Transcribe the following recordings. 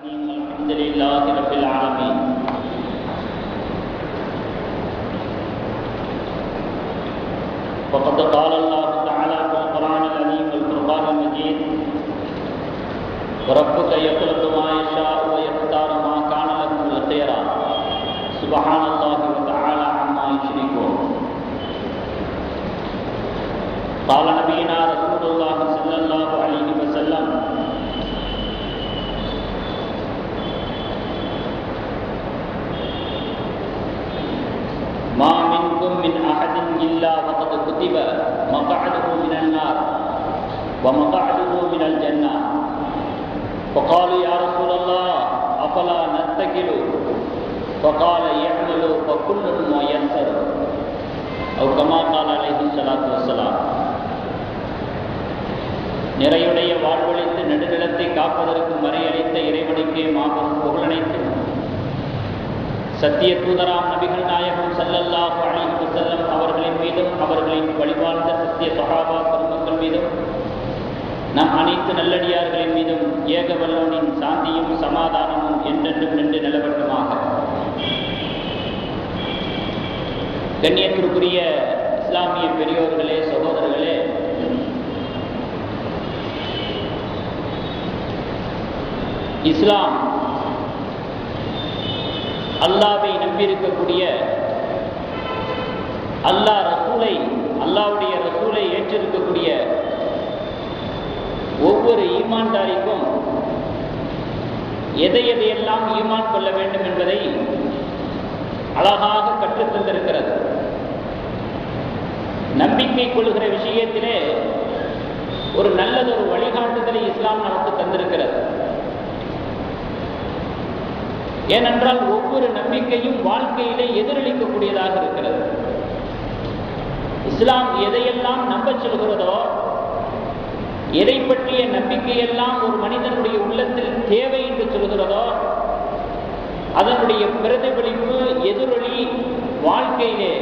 الحمد لله رب العالمين وقد قال الله تعالى في القرآن العظيم والفرقان المجيد وربك يخلق ما يشاء ويختار ما كان لكم الخيرا سبحان الله وتعالى عما يشركون. قال نبينا رسول الله صلى الله عليه وسلم ما منكم من أحد إلا وقد كتب مقعده من النار ومقعده من الجنة. فقالوا يا رسول الله أفلا نتكل؟ فقال يعملوا فكل ميسر أو كما قال عليه الصلاة والسلام. நிறையுடைய வாழ்வழித்து நெடுநிலத்தை காப்பதற்கு மறையளித்த இறைவனுக்கே மாபெரும் புகழனைத்து சத்திய தூதராம் நபிகள் நாயகம் ஸல்லல்லாஹு அலைஹி வஸல்லம் அவர்களின் மீதும் அவர்களின் வழிவாழ்ந்த சத்திய சஹாபா பெருமக்கள் மீதும் நம் அனைத்து நல்லடியார்களின் மீதும் ஏக வல்லோனின் சாந்தியும் சமாதானமும் என்றென்றும் நின்று நிலவட்டுமாக. கண்ணியத்திற்குரிய இஸ்லாமிய பெரியோர்களே, சகோதரர்களே, இஸ்லாம் அல்லாவை நம்பியிருக்கக்கூடிய, அல்லாவுடைய ரசூலை ஏற்றிருக்கக்கூடிய ஒவ்வொரு ஈமான்தாரிக்கும் எதையெல்லாம் ஈமான் கொள்ள வேண்டும் என்பதை அழகாக கற்றுத்தந்திருக்கிறது. நம்பிக்கை கொள்கிற விஷயத்திலே ஒரு நல்லதொரு வழிகாட்டுதலை இஸ்லாம் நமக்கு தந்திருக்கிறது. ஏனென்றால் ஒவ்வொரு நம்பிக்கையும் வாழ்க்கையிலே எதிரொலிக்கக்கூடியதாக இருக்கிறது. இஸ்லாம் எதையெல்லாம் நம்பச் சொல்கிறதோ, எதை பற்றிய நம்பிக்கையெல்லாம் ஒரு மனிதனுடைய உள்ளத்தில் தேவை என்று சொல்கிறதோ, அதனுடைய பிரதிபலிப்பு எதிரொலி வாழ்க்கையிலே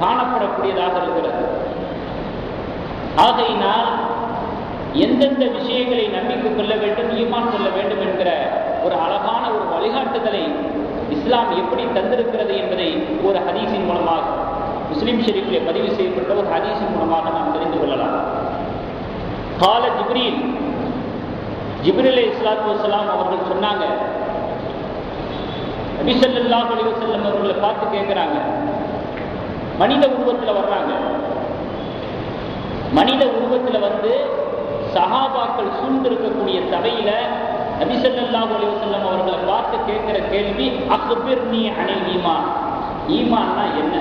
காணப்படக்கூடியதாக இருக்கிறது. ஆகையினால் எந்தெந்த விஷயங்களை நம்பிக்கை கொள்ள வேண்டும், ஈமான் கொள்ள வேண்டும் என்கிற ஒரு அழகான ஒரு வழிகாட்டுதலை இஸ்லாம் எப்படி தந்திருக்கிறது என்பதை ஒரு ஹதீஸின் மூலமாக, முஸ்லிம் ஷெரீஃபிலே பதிவு செய்யப்பட்ட ஒரு ஹதீஸின் மூலமாக நாம் தெரிந்து கொள்ளலாம். கால ஜிப்ரீல் அலைஹிஸ்ஸலாத்து வஸ்ஸலாம் அவர்கள் சொன்னாங்க, நபி ஸல்லல்லாஹு அலைஹி வஸல்லம் அவர்களை பார்த்து கேட்குறாங்க. மனித உருவத்தில் வர்றாங்க. மனித உருவத்தில் வந்து சஹாபாக்கள் சூழ்ந்திருக்கக்கூடிய சபையில நபி ஸல்லல்லாஹு அலைஹி வஸல்லம் அவர்களை பார்த்து கேட்கிற கேள்வி, அக்பிர்னி அனில் ஈமான், ஈமான்னா என்ன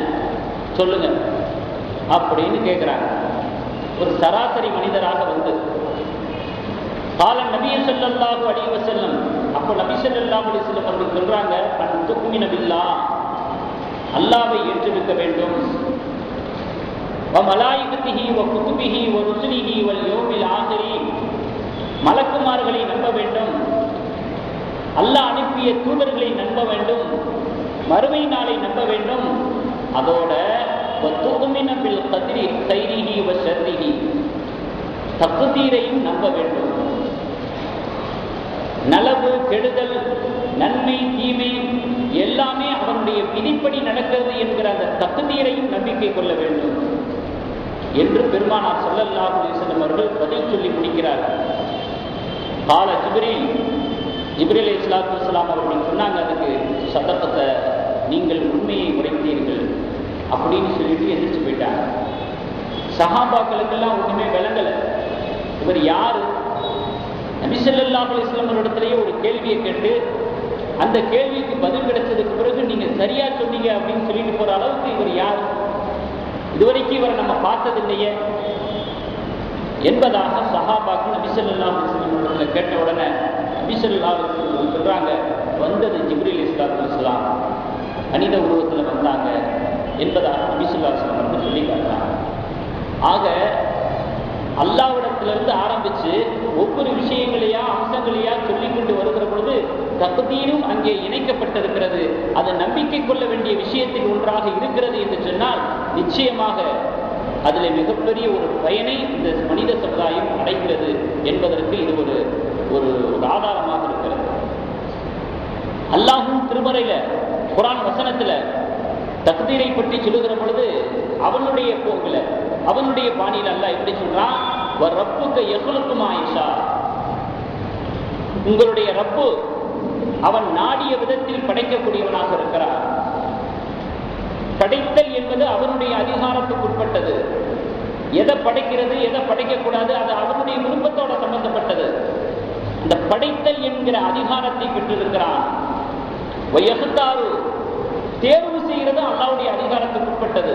சொல்லுங்க அப்படின்னு கேட்கிறாங்க. ஒரு சராசரி மனிதராக வந்து கால நபி ஸல்லல்லாஹு அலைஹி வஸல்லம், அப்போ நபி ஸல்லல்லாஹு அலைஹி வஸல்லம் அவர்கள் சொல்றாங்க, அன் துக்மின பில்லாஹ், அல்லாஹ்வை ஏற்றிருக்க வேண்டும், வ மலாயிகத்திஹி வ குதுபிஹி வ ருசுலிஹி வல் யௌமில் ஆகிரி, மலக்குமார்களை நம்ப வேண்டும், அல்லாஹ் அனுப்பிய தூதர்களை நம்ப வேண்டும், மறுமை நாளை நம்ப வேண்டும், அதோட வத்துமின பில் கத்ரி கைரிஹி வ ஷர்ரிஹி, தக்தீரையும் நம்ப வேண்டும். நலவு கெடுதல், நன்மை தீமை எல்லாமே அவனுடைய விதிப்படி நடக்கிறது என்கிற அந்த தக்தீரையும் நம்பிக்கை கொள்ள வேண்டும் என்று பெருமானார் ஸல்லல்லாஹு அலைஹி வஸல்லம் அவர்கள் பதில் சொல்லி முடிக்கிறார்கள். கால ஜிப்ரீல் அலைஹிஸ்ஸலாத்து வஸ்ஸலாம் அவர்கள் சொன்னாங்க, அதுக்கு சதகத்தை, நீங்கள் உண்மையை உரைத்தீர்கள் அப்படின்னு சொல்லிட்டு எதிர்த்து போயிட்டாங்க. சஹாபாக்களுக்கெல்லாம் ஒன்றுமே விளங்கலை. இவர் யாரு? நபி ஸல்லல்லாஹு அலைஹி வஸல்லம் அவர்களிடத்திலேயே ஒரு கேள்வியை கேட்டு அந்த கேள்விக்கு பதில் கிடைச்சதுக்கு பிறகு நீங்க சரியா சொன்னீங்க அப்படின்னு சொல்லிட்டு போற அளவுக்கு இவர் யார்? இதுவரைக்கும் இவரை நம்ம பார்த்ததில்லையே என்பதாக சஹாபாக்கள் நபி ஸல்லல்லாஹு அலைஹி வஸல்லம் அவர்களை கேட்ட உடனே நபி ஸல்லல்லாஹு அலைஹி வஸல்லம் சொல்றாங்க, வந்தது ஜிப்ரீல் அலைஹிஸ்ஸலாத்து வஸ்ஸலாம், மனித உருவத்தில் வந்தாங்க என்பதாக நபி ஸல்லல்லாஹு அலைஹி வஸல்லம் அவர்கள் சொல்லி காட்டுறாங்க. ஆக அல்லாஹ்விடத்திலிருந்து ஆரம்பிச்சு ஒவ்வொரு விஷயங்களையா அம்சங்களையா சொல்லிக்கொண்டு வருகிற பொழுது தக்தீரும் அங்கே இணைக்கப்பட்டிருக்கிறது. அது நம்பிக்கை கொள்ள வேண்டிய விஷயத்தில் ஒன்றாக இருக்கிறது என்று சொன்னால் நிச்சயமாக அதில் மிகப்பெரிய ஒரு பயனை இந்த மனித சமுதாயம் அடைகிறது என்பதற்கு இது ஒரு ஆதாரமாக இருக்கிறது. திருமறையில குர்ஆன் வசனத்துல தக்தீரை பற்றி சொல்லுகிற பொழுது அவனுடைய போக்குல அவனுடைய பாணியில் அல்லாஹ் எப்படி சொல்றான், ரப்புக்க யஹ்லுகு மா யஷா, உங்களுடைய ரப்பு அவன் நாடிய விதத்தில் படைக்கக்கூடியவனாக இருக்கிறான். படைத்தல் என்பது அவனுடைய அதிகாரத்துக்குட்பட்டது. எதை படைக்கிறது எதை படைக்கக்கூடாது அது அவனுடைய விருப்பத்தோட சம்பந்தப்பட்டது. அந்த படைத்தல் என்கிற அதிகாரத்தை பெற்றிருக்கிறான். தேர்வு செய்கிறது அல்லாஹ்வுடைய அதிகாரத்துக்குட்பட்டது.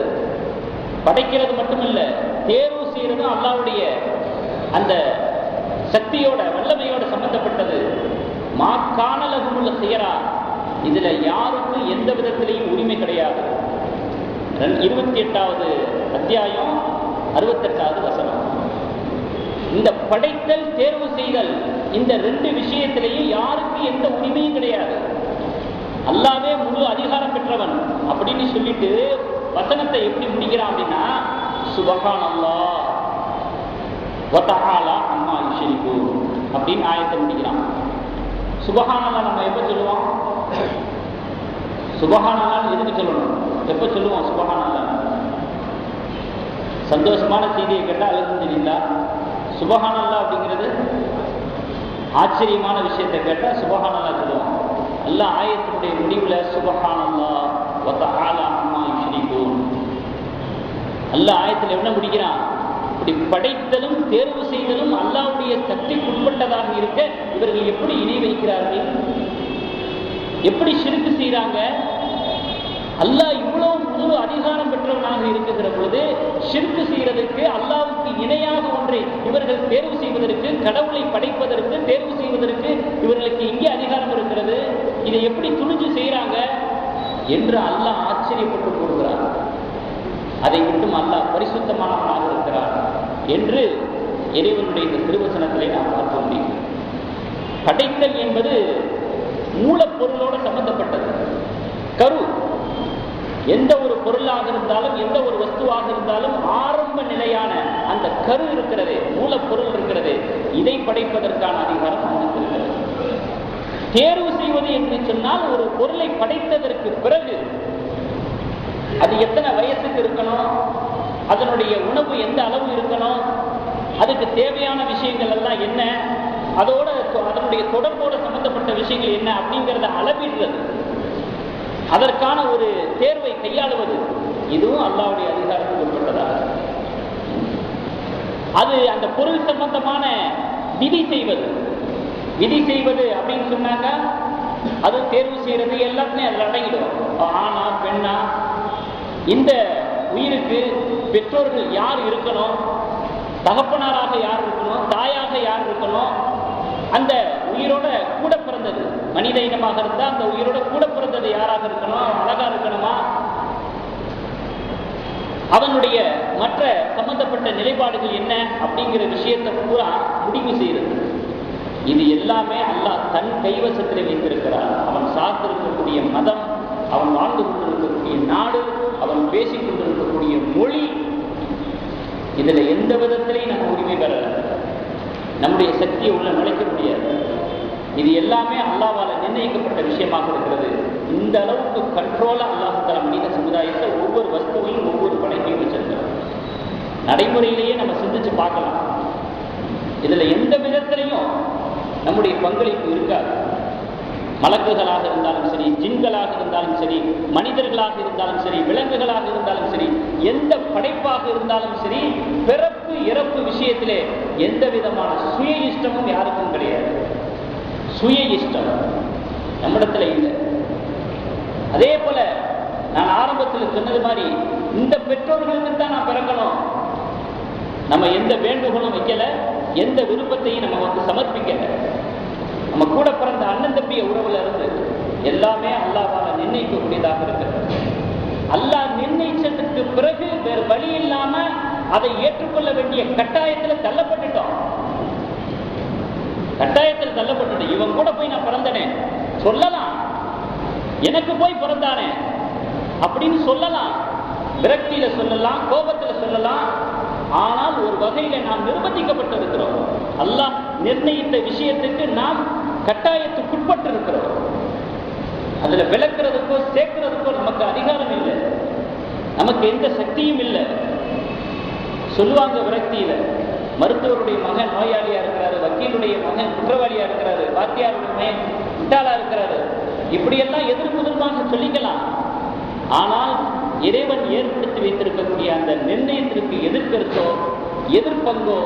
படைக்கிறது மட்டுமல்ல, தேர்வு செய்யறதும் அல்லாஹ்வுடைய அந்த சக்தியோட வல்லமையோட சம்பந்தப்பட்டது. மாக்கான லஹுல் ஹியரா, இதுல யாருக்கும் எந்த விதத்திலையும் உரிமை கிடையாது. 28வது அத்தியாயம் 68வது வசனம். இந்த படைத்தல் தேர்வு செய்தல் இந்த ரெண்டு விஷயத்திலேயும் யாருக்கு எந்த உரிமையும் கிடையாது. அல்லாஹ்வே முழு அதிகாரம் பெற்றவன் அப்படின்னு சொல்லிட்டு வசனத்தை எப்படி முடிக்கிறான் அப்படின்னா, சுபஹானல்லாஹ் வ தஆலா அம்மா யுஷ்ரிகூன் அப்படின்னு ஆயத்தை முடிக்கிறான். சுபஹானல்லாஹ் நம்ம எப்ப சொல்லுவோம்? சுபஹானல்லாஹ் எதுக்கு சொல்லணும்? எப்ப சொல்லுவோம் சுபஹானல்லாஹ்? சந்தோஷமான செய்தியை கேட்டால் அல்ஹம்துலில்லாஹ். சுபஹானல்லாஹ் அப்படிங்கிறது ஆச்சரியமான விஷயத்தை கேட்டால் சுபஹானல்லாஹ் சொல்லுவோம். அல்லாஹ் ஆயத்தினுடைய முடிவுல சுபஹானல்லாஹ் வ தஆலா அம்மா யுஷ்ரிகூன். அல்லாஹ் ஆயத்தில் என்ன முடிக்கிறான்? இப்படி படைத்தலும் தேர்வு செய்தலும் அல்லாஹ்வுடைய சக்திக்குட்பட்டதாக இருக்க இவர்கள் எப்படி இணை வைக்கிறார்கள், எப்படி ஷிர்க் செய்றாங்க? அல்லாஹ் இவ்வளவு முழு அதிகாரம் பெற்றவனாக இருக்குகிற பொழுது ஷிர்க் செய்யறதுக்கு, அல்லாஹ்வுக்கு இணையாக ஒன்றை இவர்கள் தேர்வு செய்வதற்கு, கடவுளை படைப்பதற்கு தேர்வு செய்வதற்கு இவர்களுக்கு எங்கே அதிகாரம் இருக்கிறது? இதை எப்படி துணிஞ்சு செய்யறாங்க என்று அல்லாஹ் ஆச்சரியப்பட்டு போடுகிறார். அதை விட்டும் அல்லாஹ் பரிசுத்தமானவனாக இருக்கிறார் என்று இறைவனுடைய இந்த திருவசனத்திலே நாம் பார்க்க முடியும். படைத்தல் என்பது மூலப்பொருளோடு சம்பந்தப்பட்டது. கரு எந்த ஒரு பொருளாக இருந்தாலும் எந்த ஒரு வஸ்துவாக இருந்தாலும் ஆரம்ப நிலையான அந்த கரு இருக்கிறது, மூலப்பொருள் இருக்கிறது. இதை படைப்பதற்கான அதிகாரம் நமக்கு இருக்கிறது. தேர்வு செய்வது என்று சொன்னால் ஒரு பொருளை படைத்ததற்கு பிறகு அது எத்தனை வயசுக்கு இருக்கணும், அதனுடைய உணவு எந்த அளவு இருக்கணும், அதுக்கு தேவையான விஷயங்கள் எல்லாம் என்ன, அதோட அதனுடைய தொடர்போடு சம்பந்தப்பட்ட விஷயங்கள் என்ன அப்படிங்கிறத அளவிடுறது, அதற்கான ஒரு தேர்வை கையாளுவது, இதுவும் அல்லாஹ்வுடைய அதிகாரத்துக்கு உட்பட்டதாக. அது அந்த பொருள் சம்பந்தமான விதி செய்வது அப்படின்னு சொன்னாங்க, அது தேர்வு செய்யறது எல்லாத்துமே அதில் அடங்கிடும். ஆணா பெண்ணா, இந்த உயிருக்கு பெற்றோர்கள் யார் இருக்கணும், தகப்பனாராக யார் இருக்கணும், தாயாக யார் இருக்கணும், அந்த உயிரோட கூட பிறந்தது மனித இனமாக இருந்தால் அந்த உயிரோட கூட பிறந்தது யாராக இருக்கணும், அழகா இருக்கணுமா, அவனுடைய மற்ற சம்பந்தப்பட்ட நிலைப்பாடுகள் என்ன அப்படிங்கிற விஷயத்தை பூரா முடிவு செய்கிறது. இது எல்லாமே அல்லாஹ் தன் கைவசத்தில் வைத்திருக்கிறார். அவன் சார்ந்திருக்கக்கூடிய மதம், அவன் வாழ்ந்து கொண்டிருக்கக்கூடிய நாடு, அவன் பேசிக் கொண்டிருக்கக்கூடிய மொழி, இதுல எந்த விதத்திலையும் நம்ம உரிமை பெறல. நம்முடைய சக்தியை உள்ள நுழைக்க முடியாது. இது எல்லாமே அல்லாஹ்வால நிர்ணயிக்கப்பட்ட விஷயமாக இருக்கிறது. இந்த அளவுக்கு கண்ட்ரோலா அல்லாஹ் தஆலா மனித சமுதாயத்தை ஒவ்வொரு வஸ்துவையும் ஒவ்வொரு படைப்பையும் வச்சிருக்கிறார். நடைமுறையிலேயே நம்ம சிந்திச்சு பார்க்கலாம். இதுல எந்த விதத்திலையும் நம்முடைய பங்களிப்பு இருக்காது. மலக்குகளாக இருந்தாலும் சரி, ஜின்களாக இருந்தாலும் சரி, மனிதர்களாக இருந்தாலும் சரி, விலங்குகளாக இருந்தாலும் சரி, எந்த படைப்பாக இருந்தாலும் சரி, பிறப்பு இறப்பு விஷயத்திலே எந்த விதமான சுய இஷ்டமும் யாருக்கும் கிடையாது. சுய இஷ்டம் நம்மிடத்துல இல்லை. அதே போல நான் ஆரம்பத்தில் சொன்னது மாதிரி இந்த பெற்றோர்களுக்கு தான் நான் பிறக்கணும், நம்ம எந்த வேண்டுகோளும் வைக்கல, எந்த விருப்பத்தையும் நம்ம சமர்ப்பிக்கல. நம்ம கூட பிறந்த அண்ணன் தம்பிய உறவுல இருந்து எல்லாமே அல்லாஹ்வால நிர்ணயிக்கக்கூடியதாக இருக்கிறது. அல்லாஹ் நிர்ணயிச்சதுக்கு பிறகு வேறு வழி இல்லாம அதை ஏற்றுக்கொள்ள வேண்டிய கட்டாயத்தில் தள்ளப்பட்டுட்டோம். இவன் கூட போய் நான் பிறந்தனே சொல்லலாம், எனக்கு போய் பிறந்தானே அப்படின்னு சொல்லலாம், விரக்தியில சொல்லலாம், கோபத்துல சொல்லலாம். ஆனால் ஒரு வகையில நாம் நிர்பந்திக்கப்பட்டிருக்கிறோம். அல்லாஹ் நிர்ணயித்த விஷயத்துக்கு நாம் கட்டாயத்துக்குட்பட்டு இருக்கிறோம். அதுல விளக்குறதுக்கோ சேர்க்கிறதுக்கோ நமக்கு அதிகாரம் இல்லை, நமக்கு எந்த சக்தியும் இல்லை. சொல்லுவாங்க விரக்தியில, மருத்துவருடைய மகன் நோயாளியா இருக்கிறாரு, வக்கீலுடைய மகன் குற்றவாளியா இருக்கிறாரு, வாத்தியாருடைய மகன் முட்டாளா இருக்கிறாரு, இப்படியெல்லாம் எதிர்ப்புதமாக சொல்லிக்கலாம். ஆனால் இறைவன் ஏற்படுத்தி வைத்திருக்கக்கூடிய அந்த நிர்ணயத்திற்கு எதிர்க்கருத்தோ எதிர்ப்பங்கோ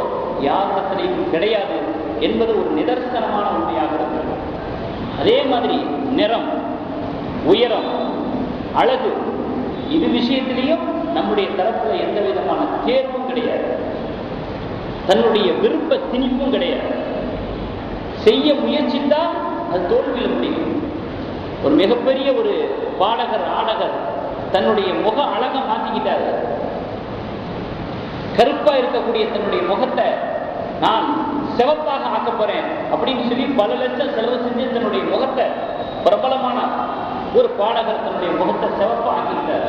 யாரிடத்திலையும் கிடையாது என்பது ஒரு நிதர்சனமான உண்மையாக இருக்கிறது. அதே மாதிரி நிறம், உயரம், அழகு, இது விஷயத்திலையும் நம்முடைய தரப்புல எந்த விதமான தேர்வும் கிடையாது, தன்னுடைய விருப்ப திணிப்பும் கிடையாது. செய்ய முயற்சித்தால் அது தோல்வியில் முடியும். ஒரு மிகப்பெரிய ஒரு பாடகர், ஆடகர் தன்னுடைய முக அழகை மாற்றிக்கிட்டாரு. கருப்பா இருக்கக்கூடிய தன்னுடைய முகத்தை நான் சிவப்பாக ஆக்க போறேன் அப்படின்னு சொல்லி பல லட்சம் செலவு செஞ்சு தன்னுடைய முகத்தை, பிரபலமான ஒரு பாடகர் தன்னுடைய முகத்தை சிவப்பா ஆக்கிட்டார்.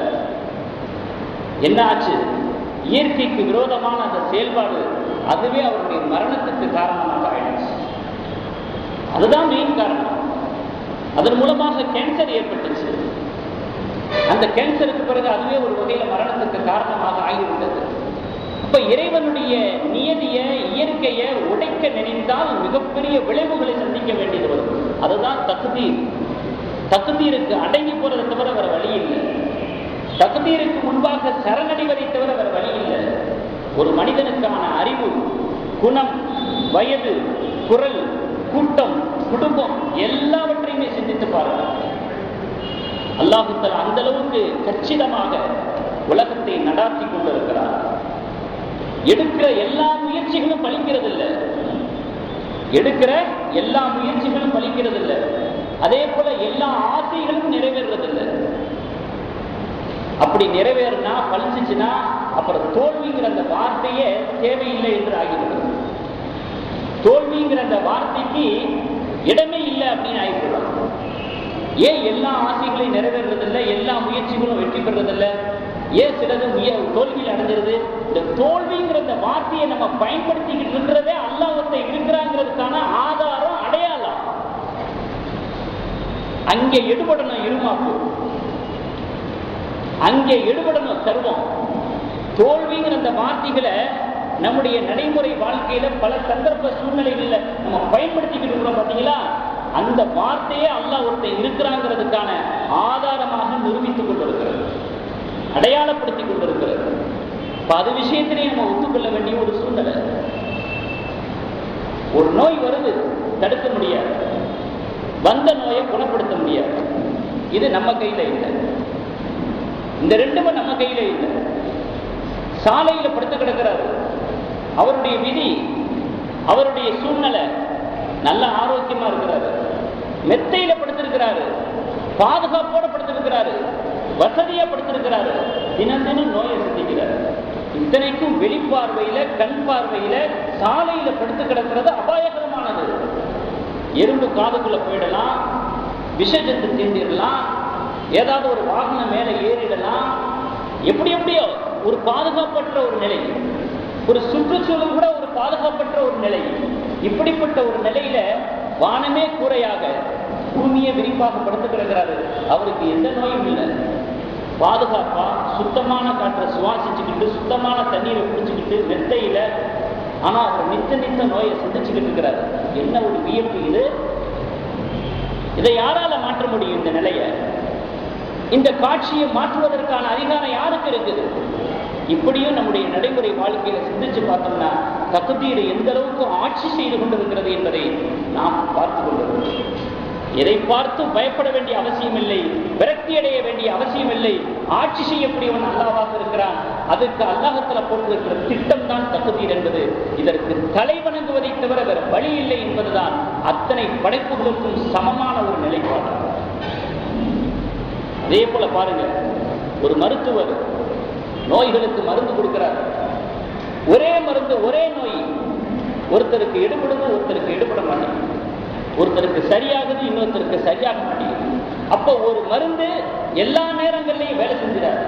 என்ன ஆச்சு? இயற்கைக்கு விரோதமான அந்த செயல்பாடு அதுவே அவருடைய மரணத்துக்கு காரணமாக ஆயிடுச்சு. அதுதான் மெயின் காரணம். அதன் மூலமாக கேன்சர் ஏற்பட்டுச்சு. அந்த கேன்சருக்கு பிறகு அதுவே ஒரு வகையில மரணத்துக்கு காரணமாக ஆகிவிட்டது. அப்ப இறைவனுடைய நியதியை, இயற்கையை உடைக்க நினைத்தால் மிகப்பெரிய விளைவுகளை சந்திக்க வேண்டியது வரும். அதுதான் தக்தீர். தக்தீருக்கு அடங்கி போறதை தவிர வேற வழி இல்லை. தக்தீருக்கு முன்பாக சரணடைவதை தவிர வேற வழி இல்லை. ஒரு மனிதனுக்கான அறிவு, குணம், வயது, குரல், கூட்டம், குடும்பம் எல்லாவற்றையுமே சிந்தித்து பாருங்க. அல்லாஹ் தஆலா அந்த அளவுக்கு கச்சிதமாக உலகத்தை நடாத்தி கொண்டிருக்கிறார். எடுக்கிற எல்லா முயற்சிகளும் பலிக்கிறதில்லை. எடுக்கிற எல்லா முயற்சிகளும் பலிக்கிறதில்லை. அதே போல எல்லா ஆசைகளும் நிறைவேறதில்லை. அப்படி நிறைவேறினா, பழிச்சுச்சுன்னா அப்புறம் தோல்விங்கிற அந்த வார்த்தையே தேவையில்லை என்று ஆகிவிடும். தோல்விங்கிற அந்த வார்த்தைக்கு இடமே இல்லை அப்படின்னு ஆகிவிடும். ஏன் எல்லா ஆசைகளையும் நிறைவேறதில்லை, எல்லா முயற்சிகளும் வெற்றி பெறதில்லை, ஏன் சிலது தோல்வியில் அடைஞ்சிருது? இந்த தோல்விங்கிற அந்த வார்த்தையை நம்ம பயன்படுத்திக்கிட்டு இருக்கிறதே அல்லாஹ்வுடைய இருக்கிறாங்கிறதுக்கான ஆதாரம், அடையாளம். அங்கே எடுபடணும் இருமாப்பு, அங்கே எடுபடணும் சர்வம். தோல்விங்கிற அந்த வார்த்தைகளை நம்முடைய நடைமுறை வாழ்க்கையில பல சந்தர்ப்ப சூழ்நிலைகள்ல நம்ம பயன்படுத்திக்கிட்டு இருக்கிறோம். பார்த்தீங்களா? அந்த வார்த்தையே அல்லாஹ் ஒருத்தர் இருக்கிறாங்கிறதுக்கான ஆதாரமாக நிரூபித்துக் கொண்டிருக்கிறது, அடையாளப்படுத்திக் கொண்டிருக்கிறது. அது விஷயத்திலேயே நம்ம ஒத்துக்கொள்ள வேண்டிய ஒரு சூழ்நிலை. ஒரு நோய் வருது, தடுக்க முடியாது. வந்த நோயை குணப்படுத்த முடியாது. இது நம்ம கையில இல்லை. இந்த ரெண்டுமே நம்ம கையில இல்லை. சாலையில படுத்து கிடக்கிறாரு, அவருடைய விதி, அவருடைய சூழ்நிலை, நல்ல ஆரோக்கியமா இருக்கிறாரு. மெத்தையில படுத்திருக்கிறாரு, பாதுகாப்போட படுத்திருக்கிறாரு, வசதியா படுத்திருக்கிறாரு. தினம் தினம் நோயை சந்திக்கிறார். இத்தனைக்கும் வெளிப்பார்வையில, கண் பார்வையில சாலையில படுத்து கிடக்கிறது அபாயகரமானது. எறும்பு காதுக்குள்ள போயிடலாம், விஷஜத்து தீண்டிடலாம், ஏதாவது ஒரு வாகனம் மேல ஏறிடலாம். எப்படி எப்படியோ ஒரு பாதுகாப்பற்ற ஒரு நிலை, ஒரு சுற்றுச்சூழல் கூட ஒரு பாதுகாப்பற்ற ஒரு நிலை. இப்படிப்பட்ட ஒரு நிலையில வானமே கூரையாக, பூமியை விரிப்பாக படுத்து கிடக்கிறாரு. அவருக்கு எந்த நோயும் இல்லை. பாதுகாப்பா சுத்தமான காற்றை சுவாசிச்சுக்கிட்டு, சுத்தமான தண்ணீரை குடிச்சுக்கிட்டு மெத்தையில, ஆனா அவர் நித்த நோயை சந்திச்சுக்கிட்டு இருக்கிறாரு. என்ன ஒரு வியப்பு இது! இதை யாரால மாற்ற முடியும்? இந்த நிலையை, இந்த காட்சியை மாற்றுவதற்கான அதிகாரம் யாருக்கு இருக்குது? இப்படியும் நம்முடைய நடைமுறை வாழ்க்கையில சிந்திச்சு பார்த்தோம்னா தக்தீர் எந்த அளவுக்கு ஆட்சி செய்து கொண்டிருக்கிறது என்பதை நாம் பார்த்து கொண்டிருக்கிறோம். எதை பார்த்து பயப்பட வேண்டிய அவசியம் இல்லை, விரக்தி அடைய வேண்டிய அவசியம் இல்லை. ஆட்சி செய்யக்கூடியவன் அல்லாஹ்வாக இருக்கிறான். அதுக்கு அல்லாஹ்வுத்தாலா போட்டிருக்கிற திட்டம் தான் தக்தீர் என்பது. இதற்கு தலை வணங்குவதை தவிர வேற வழி இல்லை என்பதுதான் அத்தனை படைப்புகளுக்கும் சமமான ஒரு நிலைப்பாடு. அதே போல பாருங்க, ஒரு மருத்துவர் நோய்களுக்கு மருந்து கொடுக்கிறார். ஒரே மருந்து, ஒரே நோய். ஒருத்தருக்கு எடுபடுது, ஒருத்தருக்கு எடுபட மாட்டேங்குது. ஒருத்தருக்கு சரியாகுது, இன்னொருத்தருக்கு சரியாக மாட்டேங்குது. அப்போ ஒரு மருந்து எல்லா நேரங்களிலையும் வேலை செஞ்சிடாது.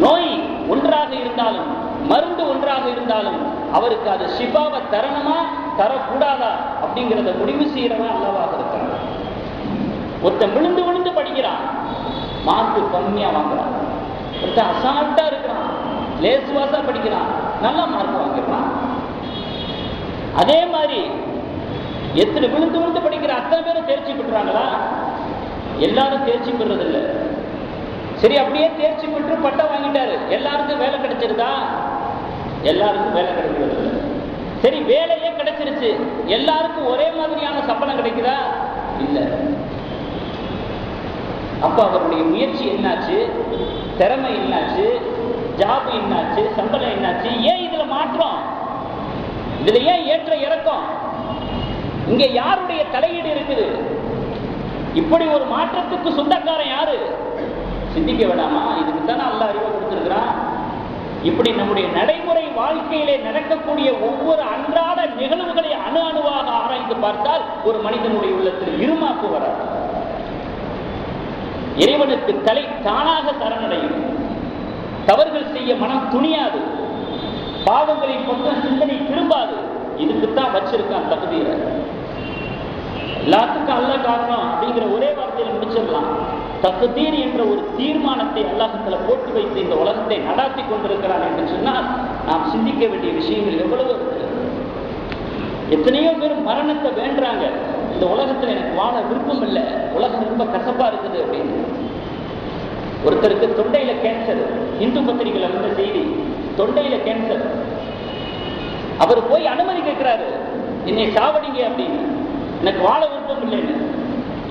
நோய் ஒன்றாக இருந்தாலும், மருந்து ஒன்றாக இருந்தாலும், அவருக்கு அது ஷிஃபாவை தரணுமா தரக்கூடாதா அப்படிங்கிறத முடிவு செய்யறவன் அல்லாஹ்வாக இருக்கிறான். ஒருத்தன் விழுந்து விழுந்து படிக்கிறான், மார்க்கு கம்மியா வாங்குறான். ஒருத்தன் அசால்ட்டா இருக்கிறான், லேசுவாசா படிக்கிறான், நல்ல மார்க் வாங்கிடுறான். அதே மாதிரி எத்தனை விழுந்து விழுந்து படிக்கிற அத்தனை பேரும் தேர்ச்சி பெற்றாங்களா? எல்லாரும் தேர்ச்சி பெறதில்லை. சரி, அப்படியே தேர்ச்சி பெற்று பட்டம் வாங்கிட்டாரு, எல்லாருக்கும் வேலை கிடைச்சிருதா? எல்லாருக்கும் வேலை கிடைக்கிறது இல்லை. சரி, வேலையே கிடைச்சிருச்சு, எல்லாருக்கும் ஒரே மாதிரியான சம்பளம் கிடைக்குதா? இல்லை. அப்ப அவருடைய முயற்சி என்னாச்சு? திறமை என்னாச்சு? ஜாப் என்னாச்சு? சம்பளம் என்னாச்சு? ஏன் இதுல மாற்றம்? இதுல ஏன் ஏற்ற இறக்கம்? இங்க யாருடைய தலையீடு இருக்குது? இப்படி ஒரு மாற்றத்துக்கு சொந்தக்காரன் யாரு? சிந்திக்க வேண்டாமா? இதுக்கு தானே அல்லாஹ் அறிவை கொடுத்திருக்கிறான். இப்படி நம்முடைய நடைமுறை வாழ்க்கையிலே நடக்கக்கூடிய ஒவ்வொரு அன்றாட நிகழ்வுகளை அணு அணுவாக ஆராய்ந்து பார்த்தால் ஒரு மனிதனுடைய உள்ளத்தில் இருமாப்பு வராது. இறைவனுக்கு தலை தானாக சரணடையும். தவறுகள் செய்ய மனம் துணியாது, பாவங்களின் பக்கம் சிந்தனை திரும்பாது. இதுக்குத்தான் வச்சிருக்கான் தகுதியை. எல்லாத்துக்கும் அல்ல காரணம் அப்படிங்கிற ஒரே வார்த்தையில முடிச்சிடலாம். தக்தீர் என்ற ஒரு தீர்மானத்தை அல்லாஹ்வுத்தாலா போட்டு வைத்து இந்த உலகத்தை நடாத்தி கொண்டிருக்கிறான் என்று சொன்னால் நாம் சிந்திக்க வேண்டிய விஷயங்கள் எவ்வளவு இருக்கு. எத்தனையோ பேர் மரணத்தை வேண்டாங்க. இந்த உலகத்துல எனக்கு வாழ விருப்பம் இல்லை, உலகம் ரொம்ப கசப்பா இருக்குது அப்படின்னு. ஒருத்தருக்கு தொண்டையில கேன்சர், இந்து பத்திரிகையில வந்த செய்தி, தொண்டையில கேன்சர். அவர் போய் அனுமதி கேட்கிறாரு, என்னை சாவடிங்க அப்படின்னு, எனக்கு வாழ விருப்பம் இல்லைன்னு.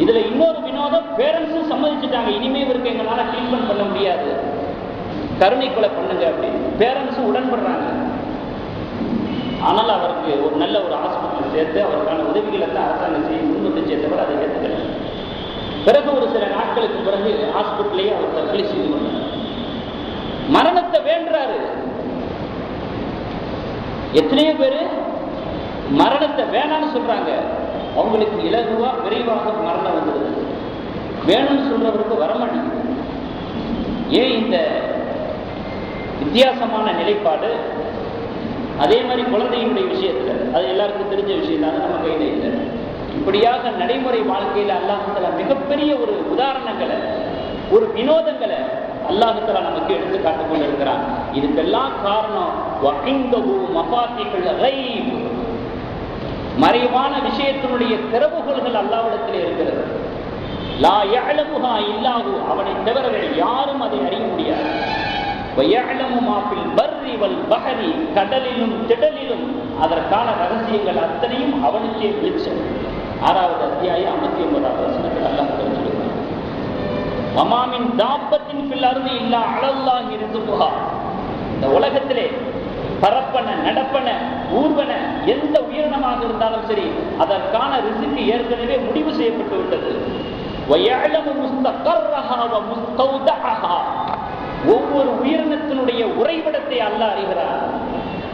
இதுல இன்னொரு வினோதம், பேரண்ட்ஸும் சம்மதிச்சுட்டாங்க, இனிமே இவருக்கு எங்களால ட்ரீட்மெண்ட் பண்ண முடியாது, கருணை கொலை பண்ணுங்க அப்படின்னு. பேரண்ட்ஸும் உடன்படுறாங்க. ஆனால் அவருக்கு ஒரு நல்ல ஒரு ஹாஸ்பிட்டல் சேர்த்து அவருக்கான உதவிகளை தான் அரசாங்கம் செய்ய முன்வந்து சேர்த்தவர் அதை ஏற்றுக்கல. பிறகு ஒரு சில நாட்களுக்கு பிறகு ஹாஸ்பிட்டலையே அவர் தற்கொலை செய்து கொண்டார். மரணத்தை வேண்டுறாரு. எத்தனையோ பேரு மரணத்தை வேணான்னு சொல்றாங்க, அவங்களுக்கு இலகுவா விரைவாக மரணம் வந்துடுது. வேணும்னு சொல்றவருக்கு வரமாட்டேங்குது. ஏன் இந்த வித்தியாசமான நிலைப்பாடு? அதே மாதிரி குழந்தைகளுடைய விஷயத்துல அது எல்லாருக்கும் தெரிஞ்ச விஷயம் தான், நம்ம கையில இல்லை. இப்படியாக நடைமுறை வாழ்க்கையில அல்லாஹ்வுத்தாலா மிகப்பெரிய ஒரு உதாரணங்களை, ஒரு வினோதங்களை அல்லாஹ்வுத்தாலா நமக்கு எடுத்து காட்டிக் கொண்டிருக்கிறான். இதுக்கெல்லாம் காரணம் வஹிந்தஹு மஃபாத்திஹுல் கைப், மறைவான விஷயத்தினுடைய திறவுகோல்கள் அல்லாஹ்விடத்தில் இருக்கிறது. லா யஅலமுஹா இல்லாஹு, அவனை தவிர வேறு யாரும் அதை அறிய முடியாது. வயஅலமு மா ஃபில் பர்ரி வல் பஹரி, கடலிலும் திடலிலும் அதற்கான ரகசியங்கள் அத்தனையும் அவனுக்கே வெளிச்சம். 6வது அத்தியாயம் 59வது வசனத்தில் அல்லாஹ் சொல்கிறான், வமா மின் தாப்பத்தின் ஃபில் அர்தி இல்லா அலல்லாஹி ரிஸ்குஹா. இந்த உலகத்திலே பரப்பன நடப்பன ஊர்வன எந்த உயிரினமாக இருந்தாலும் சரி, அதற்கான ரிஸ்க் ஏற்கனவே முடிவு செய்யப்பட்டு விட்டது. வயஅலமு முஸ்தகர்ரஹா வ முஸ்தௌதஅஹா, ஒவ்வொரு உயிரினத்தினுடைய உறைவிடத்தை அல்லாஹ் அறிகிறார்.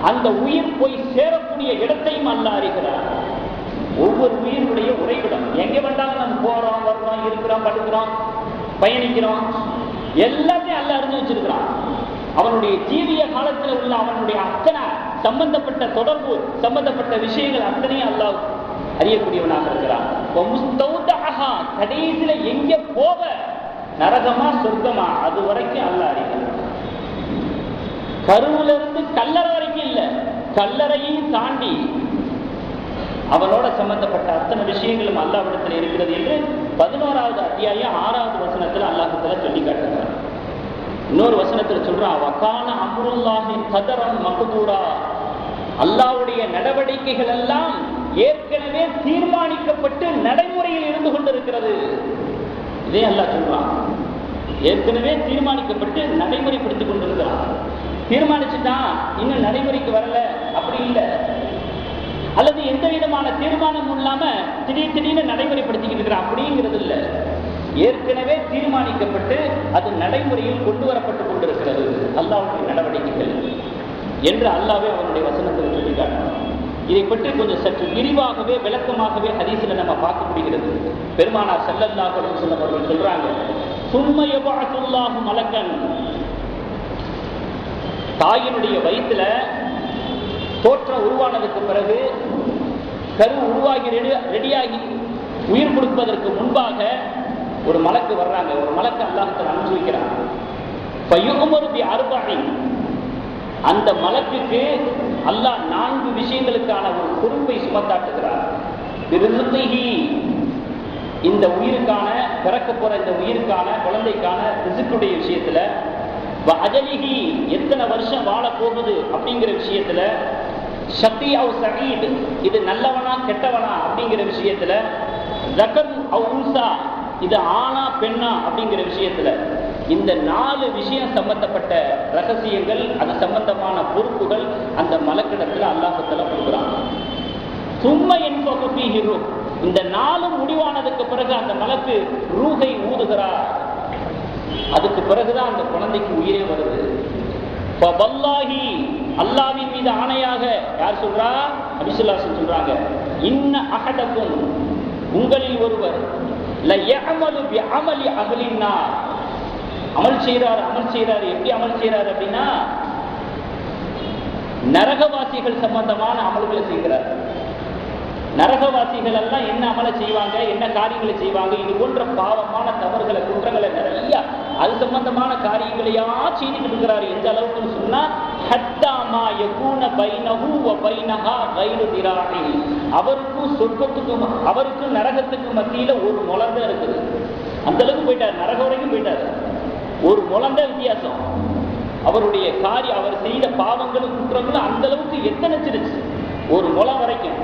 அந்த உயிர் போய் சேரக்கூடிய இடத்தையும் அல்லாஹ் அறிகிறார். ஒவ்வொரு உயிருடைய உறைவிடம் எங்க வேண்டாலும் நம்ம போறோம், வர்றோம், இருக்கிறோம், படுக்கிறோம், பயணிக்கிறோம், எல்லாத்தையும் அல்லாஹ் அறிஞ்சு வச்சிருக்கிறான். அவனுடைய ஜீவிய காலத்தில் உள்ள அவனுடைய அத்தனை சம்பந்தப்பட்ட தொடர்பு, சம்பந்தப்பட்ட விஷயங்கள் அத்தனையும் அல்லாஹ் அறியக்கூடியவனாக இருக்கிறான். கடைசியில எங்க போவ, நரகமா சொர்க்கமா, அது வரைக்கும் அல்லாஹ் அறிகிறான். கருவுல இருந்து கல்லறை வரைக்கும் இல்ல, கல்லறையையும் தாண்டி அவனோட சம்பந்தப்பட்ட அத்தனை விஷயங்களும் அல்லாஹ்விடத்தில் இருக்கிறது என்று 11வது அத்தியாயம் 6வது வசனத்தில் அல்லாஹ்வுத்தாலா சொல்லி காட்டுகிறார். இன்னொரு வசனத்தில் சொல்றான், வகான அம்ருல்லாஹி கதரன் மக்தூரா, அல்லாஹ்வுடைய நடவடிக்கைகள் எல்லாம் ஏற்கனவே தீர்மானிக்கப்பட்டு நடைமுறையில் இருந்து கொண்டிருக்கிறது. இதே அல்லாஹ் சொல்றான், ஏற்கனவே தீர்மானிக்கப்பட்டு நடைமுறைப்படுத்திக் கொண்டிருக்கிறான். தீர்மானிச்சுட்டான், இன்னும் நடைமுறைக்கு வரல அப்படி இல்லை. அல்லது எந்த விதமான தீர்மானம் இல்லாம திடீர்னு நடைமுறைப்படுத்திக்கிட்டு இருக்கிறான் அப்படிங்கிறது இல்லை. ஏற்கனவே தீர்மானிக்கப்பட்டு அது நடைமுறையில் கொண்டு வரப்பட்டுக் கொண்டிருக்கிறது அல்லாஹ்வுடைய நடவடிக்கைகள் என்று அல்லாஹ்வே அவனுடைய வசனத்தில் சொல்லி காட்டினான். இதை பற்றி கொஞ்சம் சற்று விரிவாகவே விளக்கமாகவே ஹதீஸில் நம்ம பார்க்க முடிகிறது. பெருமானார் ஸல்லல்லாஹு அலைஹி வஸல்லம் அவர்கள் சொல்றாங்க, சும்ம யபஅத்துல்லாஹு மலக்கன், தாயினுடைய வயிற்றுல தோற்றம் உருவானதுக்கு பிறகு, கரு உருவாகி ரெடியாகி உயிர் கொடுப்பதற்கு முன்பாக ஒரு மலக்கு வர்றாங்க, ஒரு மலக்கு அல்லாஹ்வுக்கு அனுப்பி வைக்கிறாங்க. ஃபயுமரு பி அர்பஇன், அந்த மலக்குக்கு அல்லாஹ் 4 விஷயங்களுக்கான ஒரு பொறுப்பை சுமத்தாட்டுகிறார். பிரிசுத்திஹி, இந்த உயிருக்கான பிறக்க போற இந்த உயிருக்கான குழந்தைக்கான ரிஸ்க்குடைய விஷயத்துல, அஜலிஹி, எத்தனை வருஷம் வாழ போகுது அப்படிங்கிற விஷயத்துல, ஷகி அவ் சஈத், இது நல்லவனா கெட்டவனா அப்படிங்கிற விஷயத்துல, ஜகர் அவ் உன்சா, இது ஆணா பெண்ணா அப்படிங்கிற விஷயத்துல, இந்த 4 விஷயம் சம்பந்தப்பட்ட ரகசியங்கள், அது சம்பந்தமான பொறுப்புகள் அந்த மலக்கிடத்துல அல்லாஹ் தஆலா கொடுக்குறாங்க. சும்மா என்பது ஃபீஹி ரூஹ், இந்த 4 முடிவானதுக்கு பிறகு அந்த மலக்கு ரூஹை ஊதுகிறார். அதுக்கு பிறகுதான் அந்த குழந்தைக்கு உயிரே வருது. வல்லாஹி, அல்லாஹ்வின் மீது ஆணையாக, யார் சொல்றா? நபி ஸல்லல்லாஹு அலைஹி வஸல்லம் சொல்றாங்க, இன்ன அஹதக்கும், உங்களில் ஒருவர், ல யஅமலு பி அமலி அஹ்லின் நார், அமல் செய்றார். எப்படி அமல் செய்றார் அப்படின்னா, நரகவாசிகள் சம்பந்தமான அமல்களை செய்கிறார். நரகவாசிகள் எல்லாம் என்ன அமலை செய்வாங்க, என்ன காரியங்களை செய்வாங்க, இது போன்ற பாவமான தவறுகளை குற்றங்களை நிறைய அது சம்பந்தமான காரியங்களையா செய்துட்டு இருக்கிறாரு. எந்த அளவுக்கு சொன்னா, ஹத்தா மா யகூன பைனஹு வ பைனஹா கைரு திராஇ, அவருக்கும் சொர்க்கத்துக்கும் அவருக்கும் நரகத்துக்கு மத்தியில ஒரு முழந்தை இருக்குது. அந்த அளவுக்கு போயிட்டார், நரக வரைக்கும் போயிட்டார். ஒரு முழந்தை வித்தியாசம். அவருடைய காரியம், அவர் செய்த பாவங்களும் குற்றங்களும் அந்த அளவுக்கு எத்தனைச்சிருச்சு, ஒரு முழம் வரைக்கும்.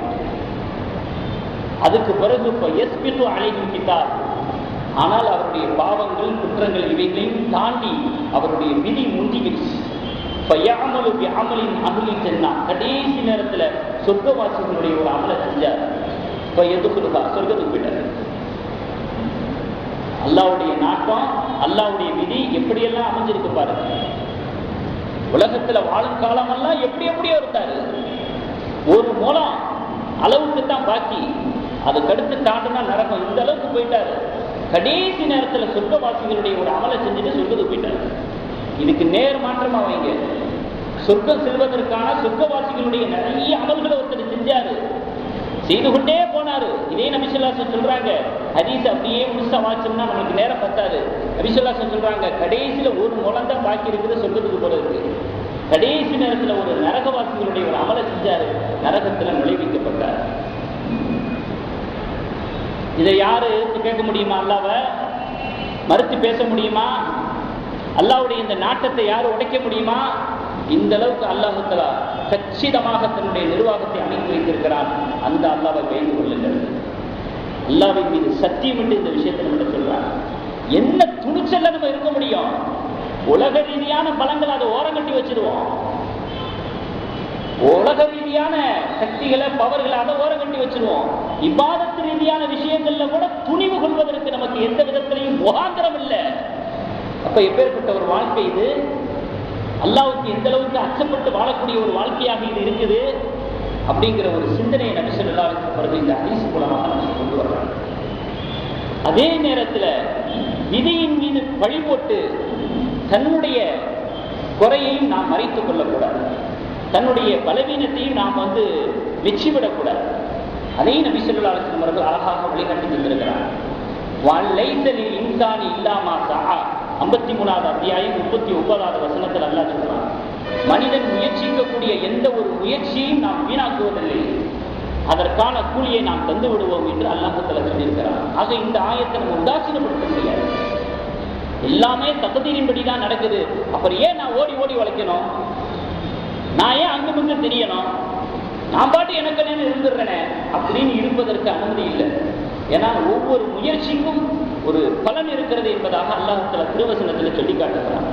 அதுக்கு பிறகு எஸ்பித்து அலைஹில் கிதாப், ஆனால் அவருடைய பாவங்கள் குற்றங்கள் இவைகளையும் தாண்டி அவருடைய விதி முந்திக்கிடுச்சு. ஃபயஅமலு பி அமலின் அஹ்லில் ஜன்னா, கடைசி நேரத்துல சொர்க்கவாசிகளுடைய ஒரு அமலை செஞ்சார். ஃபயதுகுலுஹா, சொர்க்கத்துக்கு போயிட்டார். அல்லாஹ்வுடைய நாட்டம், அல்லாஹ்வுடைய விதி எப்படியெல்லாம் அமைஞ்சிருக்கு பாருங்க. உலகத்துல வாழும் காலமெல்லாம் எப்படியோ இருந்தாரு. ஒரு மூலம் அளவுக்கு தான் பாக்கி, அதுக்கடுத்து தாண்டுனா நரகம். இந்த அளவுக்கு போயிட்டாரு. கடைசி நேரத்துல சொர்க்கவாசிகளுடைய ஒரு அமலை செஞ்சுட்டு சொர்க்கத்துக்கு போயிட்டாரு. இதுக்கு நேர் மாற்றமா வைங்க, சொர்க்கம் செல்வதற்கான சொர்க்கவாசிகளுடைய நிறைய அமல்களை ஒருத்தர் செஞ்சாரு, செய்து கொண்டே போனாரு. இதே நபி ஸல்லல்லாஹு அலைஹி வஸல்லம் சொல்றாங்க, ஹதீஸ் அப்படியே முழுசா வாசிச்சோம்னா நமக்கு நேரம் பத்தாது. நபி ஸல்லல்லாஹு அலைஹி வஸல்லம் சொல்றாங்க, கடைசியில ஒரு முழந்தை பாக்கி இருக்குது சொர்க்கத்துக்கு போறதுக்கு. கடைசி நேரத்துல ஒரு நரகவாசிகளுடைய ஒரு அமலை செஞ்சாரு, நரகத்துல நுழைவிக்கப்பட்டார். இதை யாரு கேட்க முடியுமா? அல்லாஹ்வை மறுத்து பேச முடியுமா? அல்லாஹ்வுடைய இந்த நாட்டத்தை யாரு உடைக்க முடியுமா? இந்த அளவுக்கு அல்லாஹ் தஆலா கச்சிதமாக தன்னுடைய நிர்வாகத்தை அமைத்து வைத்திருக்கிறான். அந்த அல்லாஹ்வை பயந்து கொள்ளுங்கள். அல்லாஹ்வின் மீது சத்தியமிட்டு இந்த விஷயத்தை நம்ம சொல்றாங்க. என்ன துணிச்சல்ல நம்ம இருக்க முடியும்? உலக ரீதியான பலங்கள் அதை ஓரங்கட்டி வச்சிருவோம். உலக ரீதியான சக்திகளை, பவர்களை அதை ஓரங்கட்டி வச்சிருவோம். இபாதத்து ரீதியான விஷயங்கள்ல கூட துணிவு கொள்வதற்கு நமக்கு எந்த விதத்திலையும் முகாந்திரம் இல்லை. அப்ப எப்பேற்பட்ட ஒரு வாழ்க்கை இது? அல்லாஹ்வுக்கு எந்த அளவுக்கு அச்சப்பட்டு வாழக்கூடிய ஒரு வாழ்க்கையாக இது இருக்குது அப்படிங்கிற ஒரு சிந்தனையை நபி ஸல்லல்லாஹு அலைஹி வஸல்லம் இந்த ஹதீஸ் மூலமாக நமக்கு கொண்டு வர்றாங்க. அதே நேரத்தில் விதியின் மீது பழி போட்டு தன்னுடைய குறையையும் நாம் மறைத்துக் கொள்ளக்கூடாது, தன்னுடைய பலவீனத்தையும் நாம் வெற்றிவிடக்கூடாது. அதையும் நபி ஸல்லல்லாஹு அலைஹி வஸல்லம் அவர்கள் அழகாக வழிகாட்டி தந்திருக்கிறார். வலைஸலில் இன்சானி இல்லா மா ஸஆ, 53வது அத்தியாயம் 39வது வசனத்தில் அல்லாஹ் சொல்றான், மனிதன் முயற்சிக்கக்கூடிய எந்த ஒரு முயற்சியையும் நாம் வீணாக்குவதில்லை, அதற்கான கூலியை நாம் தந்து விடுவோம் என்று அல்லாஹ் தஆலா சொல்லியிருக்கிறார். ஆக இந்த ஆயத்தை நம்ம உதாசீனப்படுத்த முடியாது. எல்லாமே தக்தீரின்படி தான் நடக்குது. அப்புறம் ஏன் நான் ஓடி ஓடி உழைக்கணும்? நான் ஏன் அங்குமிங்கு தெரியணும்? நான் பாட்டு எனக்கு இருந்துடுறேனே அப்படின்னு இருப்பதற்கு அனுமதி இல்லை. ஏன்னா ஒவ்வொரு முயற்சிக்கும் ஒரு பலன் இருக்கிறது என்பதாக அல்லாஹ் தஆலா திருவசனத்தில் சொல்லி காட்டுகிறார்.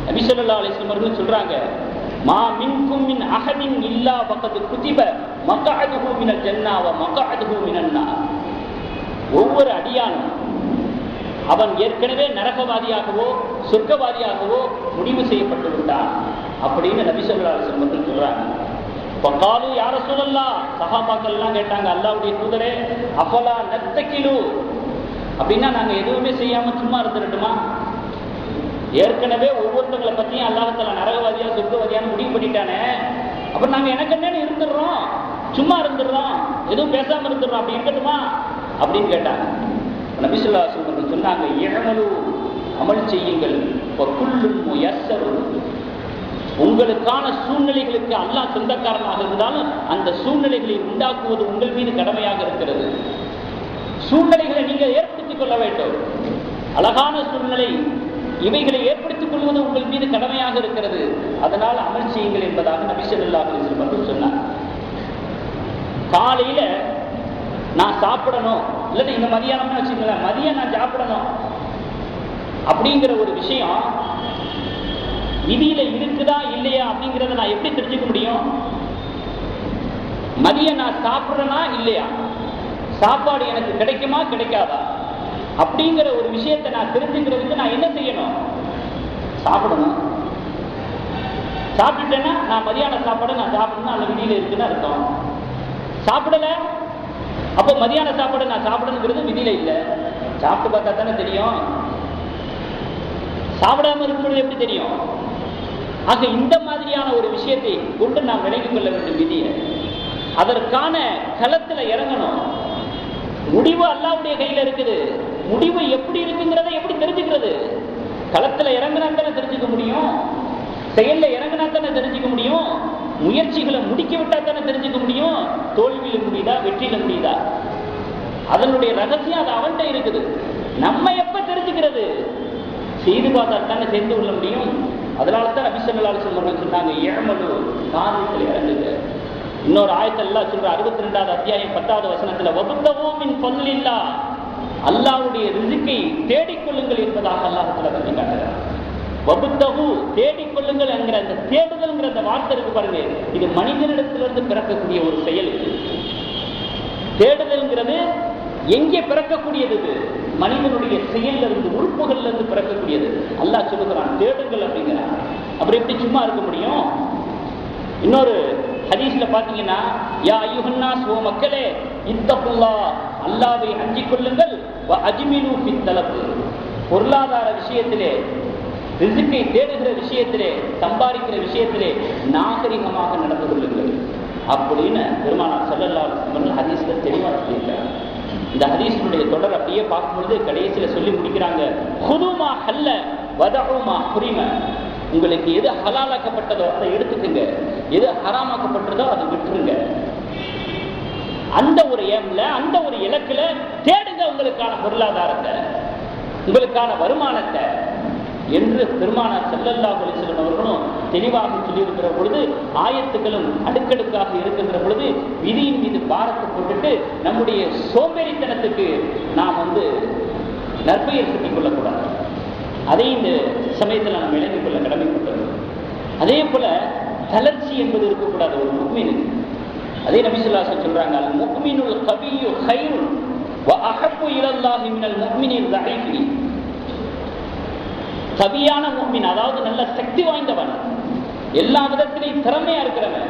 நபி ஸல்லல்லாஹு அலைஹி வஸல்லம் அவர்கள் சொல்றாங்க, மா மின்கும் மின் அஹதின் இல்லா வகத் குதிப மக்அதுஹு மினல் ஜன்னா வ மக்அதுஹு மினன் நார். ஒவ்வொரு அடியானும் அவன் ஏற்கனவே நரகவாதியாகவோ சொர்க்கவாதியாகவோ முடிவு செய்யப்பட்டு விட்டான் அப்படின்னு நபி ஸல்லல்லாஹு அலைஹி வஸல்லம் சொல்றாங்க. வகாலு யா ரசூலல்லாஹ், சஹாபாக்கள் எல்லாம் கேட்டாங்க, அல்லாஹ்வுடைய தூதரே, அஃபலா நத்தகிலு, அப்படின்னா நாங்க எதுவுமே செய்யாம சும்மா இருந்துடட்டுமா? ஏற்கனவே ஒவ்வொருத்தங்களை பத்தியும் அல்லாஹ் தஆலா நரகவாதியா சொர்க்கவாதியான்னு முடிவு பண்ணிட்டானே, அப்ப நாங்க எனக்கு என்னன்னு இருந்துடுறோம், சும்மா இருந்துடுறோம், எதுவும் பேசாம இருந்துடுறோம், அப்படி இருக்கட்டுமா அப்படின்னு கேட்டாங்க. நபி ஸல்லல்லாஹு அலைஹி வஸல்லம் சொன்னாங்க, இஅமலு அமல் செய்யுங்கள், வகுல்லுன் முயஸ்ஸருன். உங்களுக்கான சூழ்நிலைகளுக்கு அல்லாஹ் சொந்தக்காரனாக இருந்தாலும் அந்த சூழ்நிலைகளை உண்டாக்குவது உங்கள் மீது கடமையாக இருக்கிறது. சூழ்நிலைகளை நீங்கள் ஏற்படுத்திக் கொள்ள வேண்டும். அழகான சூழ்நிலை இவைகளை ஏற்படுத்திக் கொள்வது உங்கள் மீது கடமையாக இருக்கிறது. அதனால் அமல் செய்யுங்கள் என்பதாக நபி ஸல்லல்லாஹு அலைஹி வஸல்லம் சொன்னார். காலையில நான் சாப்பிடணும், இல்லைன்னா இந்த மதியானம்னு வச்சுக்கோங்களேன், மதியம் நான் சாப்பிடணும் அப்படிங்கிற ஒரு விஷயம் விதியில இருக்குதா இல்லையா அப்படிங்கிறத நான் எப்படி தெரிஞ்சுக்க முடியும்? மதியம் நான் சாப்பிட்றேனா இல்லையா, சாப்பாடு எனக்கு கிடைக்குமா கிடைக்காதா அப்படிங்கிற ஒரு விஷயத்தை நான் தெரிஞ்சுக்கிறதுக்கு நான் என்ன செய்யணும்? சாப்பிடணும். சாப்பிட்டுட்டேன்னா நான் மதியான சாப்பாடு நான் சாப்பிடணும், அந்த விதியில இருக்குன்னு அர்த்தம். சாப்பிடல, அப்போ மதியான சாப்பாடு நான் சாப்பிடணுங்கிறது விதியில இல்லை. சாப்பிட்டு பார்த்தா தானே தெரியும். சாப்பிடாம இருக்கும்போது எப்படி தெரியும்? ஆக இந்த மாதிரியான ஒரு விஷயத்தை கொண்டு நாம் விளங்கிக் கொள்ள வேண்டும் விதியை. அதற்கான களத்துல இறங்கணும். முடிவு அல்லாஹ்வுடைய கையில இருக்குது. முடிவு எப்படி இருக்குங்கிறத எப்படி தெரிஞ்சுக்கிறது? களத்துல இறங்கினா தானே தெரிஞ்சுக்க முடியும். செயல்ல இறங்கினா தானே தெரிஞ்சுக்க முடியும். முயற்சிகளை முடிக்க விட்டா தானே தெரிஞ்சுக்க முடியும். தோல்வியில முடியுதா வெற்றியில முடியுதா? அதனுடைய ரகசியம் அது அவன்கிட்ட இருக்குது. நம்ம எப்ப தெரிஞ்சுக்கிறது? செய்து பார்த்தா தானே தெரிந்து கொள்ள முடியும். அதனால தான் நபி ஸல்லல்லாஹு அலைஹி வஸல்லம் சொன்னாங்க, இஅமலு, காரியத்தில் இறங்குங்க. இன்னொரு ஆயத்தில் அல்லாஹ் சொல்ற 62வது அத்தியாயம் 10வது வசனத்துல, வபுத்தவு மின் ஃபضலில்லாஹ், அல்லாஹ்வுடைய ரிஸ்கை தேடிக்கொள்ளுங்கள் என்பதாக அல்லாஹ் தஆலா சொல்லி காட்டுறார். வபுத்தகு, தேடிக்கொள்ளுங்கள் என்கிற அந்த தேடுதல்ங்கிற அந்த வார்த்தை இருக்கு பாருங்க, இது மனிதனிடத்திலிருந்து பிறக்கக்கூடிய ஒரு செயல். தேடுதல்ங்கிறது எங்கே பிறக்கக்கூடியது? மனிதனுடைய செயல்ல இருந்து, உறுப்புகள்ல இருந்து பிறக்கக்கூடியது. அல்லாஹ் சொல்லுகிறான் தேடுங்கள் அப்படிங்கிறான். அப்படி எப்படி சும்மா இருக்க முடியும்? இன்னொரு ஹதீஸ்ல பாத்தீங்கன்னா, யா அய்யுஹன்னாஸ், ஓ மக்களே, இத்தகுல்லாஹ், அல்லாஹ்வை அஞ்சிக் கொள்ளுங்கள், வ அஜ்மிலு ஃபித் தலப், பொருளாதார விஷயத்திலே, ரிஸ்கை தேடுகிற விஷயத்திலே, சம்பாதிக்கிற விஷயத்திலே நாகரிகமாக நடந்து கொள்ளுங்கள் அப்படின்னு பெருமானார் ஸல்லல்லாஹு அலைஹி வஸல்லம் ஹதீஸ்ல தெளிவாக சொல்லியிருக்காங்க. இந்த ஹதீஸினுடைய தொடர் அப்படியே பார்க்கும்பொழுது கடைசியில சொல்லி முடிக்கிறாங்க, ஹுதுமா ஹல்ல வதஉமா ஹுரிம, உங்களுக்கு எது ஹலாலாக்கப்பட்டதோ அதை எடுத்துக்கங்க, எது ஹராமாக்கப்பட்டதோ அதை விட்டுருங்க. அந்த ஒரு எம்ல, அந்த ஒரு இலக்குல தேடுங்க உங்களுக்கான பொருளாதாரத்தை, உங்களுக்கான வருமானத்தை என்று பெருமானார் ஸல்லல்லாஹு அலைஹி வஸல்லம் அவர்களும் தெளிவாக சொல்லியிருக்கிற பொழுது, ஆயத்துக்களும் அடுக்கடுக்காக இருக்கின்ற பொழுது விதியின் மீது பாரத்தை போட்டுட்டு நம்முடைய சோம்பேறித்தனத்துக்கு நாம் நற்பெயர் சுட்டிக் கொள்ளக்கூடாது. அதை இந்த சமயத்தில் நாம் விளங்கிக் கொள்ள கடமைப்பட்டது. அதே போல தளர்ச்சி என்பது இருக்கக்கூடாது ஒரு முஃமினுக்கு. அதே நபி ஸல்லல்லாஹு அலைஹி வஸல்லம் சொல்றாங்க, அல் முஃமினுல் கவிய்யு கைருன் வ அஹப்பு இலல்லாஹி மினல் முஃமினில் தஈஃபி. கவியான முஃமின், அதாவது நல்ல சக்தி வாய்ந்தவன், எல்லா விதத்திலையும் திறமையா இருக்கிறவன்,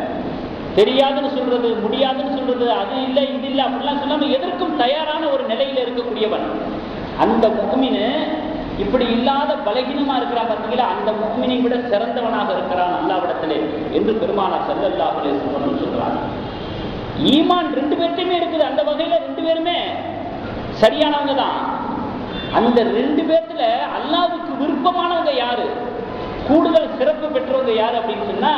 தெரியாதுன்னு சொல்றது, முடியாதுன்னு சொல்றது, அது இல்லை இது இல்லை அப்படிலாம் சொல்லாம எதற்கும் தயாரான ஒரு நிலையில இருக்கக்கூடியவன். அந்த முஃமினு இப்படி இல்லாத பலகீனமா இருக்கிறான் பார்த்தீங்களா, அந்த முஃமினை விட சிறந்தவனாக இருக்கிறான் அல்லாஹ்விடத்திலே என்று பெருமானார் ஸல்லல்லாஹு அலைஹி வஸல்லம் சொல்றாங்க. ஈமான் ரெண்டு பேர்த்தையுமே இருக்குது. அந்த வகையில ரெண்டு பேருமே சரியானவங்க தான். அந்த ரெண்டு பேர்த்துல அல்லாஹ்வுக்கு விருப்பமானவங்க யாரு, கூடுதல் சிறப்பு பெற்றவங்க யாரு அப்படின்னு சொன்னா,